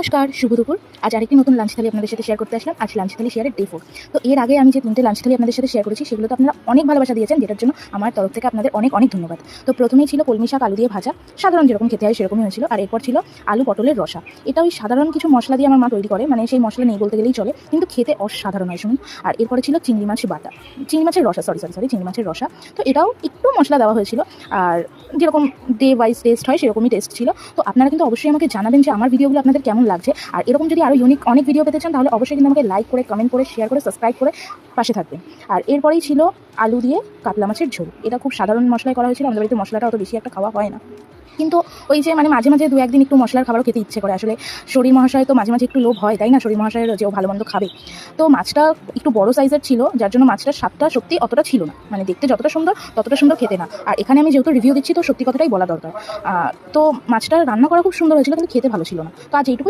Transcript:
নমস্কার, শুভ দুপুর। আজ আরেকটি নতুন লাঞ্চ থালি আপনাদের সাথে শেয়ার করতে আসলাম। আজ লাঞ্চ থালি শেয়ারের ডে 4। তো এর আগে আমি যে 3টে লাঞ্চ থালি আপনাদের সাথে শেয়ার করেছি সেগুলো তো আপনারা অনেক ভালোবাসা দিয়েছেন, যেটার জন্য আমার তরফ থেকে আপনাদের অনেক অনেক ধন্যবাদ। তো প্রথমেই ছিল কলমি শাক আলু দিয়ে ভাজা, সাধারণ যেরকম খেতে হয় সেরকমই হয়েছিল। আর এরপর ছিল আলু পটলের রসা। এটা ওই সাধারণ কিছু মশলা দিয়ে আমার মা তৈরি করে, মানে সেই মশলা নেই বলতে গেলেই চলে, কিন্তু খেতে অসাধারণ হয় শুনুন। আর এরপরে ছিল চিংড়ি মাছ বাটা, চিংড়ি মাছের রসা, সরি চিংড়ি মাছের রসা। তো এটাও একটু মশলা দেওয়া হয়েছিল, আর যেরকম ডে ওয়াইজ টেস্ট হয় সেরকমই টেস্ট ছিল। তো আপনারা কিন্তু অবশ্যই আমাকে জানাবেন যে আমার ভিডিওগুলো আপনাদের কেমন লাগছে। আর এরকম যদি আরও ইউনিক অনেক ভিডিও পেতে চান তাহলে অবশ্যই কিন্তু আমাকে লাইক করে, কমেন্ট করে, শেয়ার করে, সাবস্ক্রাইব করে পাশে থাকবেন। আর এরপরেই ছিল আলু দিয়ে কাতলা মাছের ঝোল। এটা খুব সাধারণ মশলায় করা হয়েছিল, আমাদের বাড়িতে মশলাটা অত বেশি একটা খাওয়া হয় না, কিন্তু ওই যে মানে মাঝে মাঝে 2-1 দিন একটু মশলার খাবারও খেতে ইচ্ছে করে। আসলে শরীর মহাশয় তো মাঝে মাঝে একটু লোভ হয়, তাই না? শরীর মহাশয়ের যে ও ভালো মন্দ খাবে। তো মাছটা একটু বড় সাইজের ছিল, যার জন্য মাছটার স্বাদটা সত্যি অতটা ছিল না, মানে দেখতে যতটা সুন্দর ততটা সুন্দর খেতে না। আর এখানে আমি যেহেতু রিভিউ দিচ্ছি তো সত্যি কথাটাই বলা দরকার। তো মাছটা রান্না করা খুব সুন্দর হয়েছিল, কিন্তু খেতে ভালো ছিল না। তো আজ এইটুকু।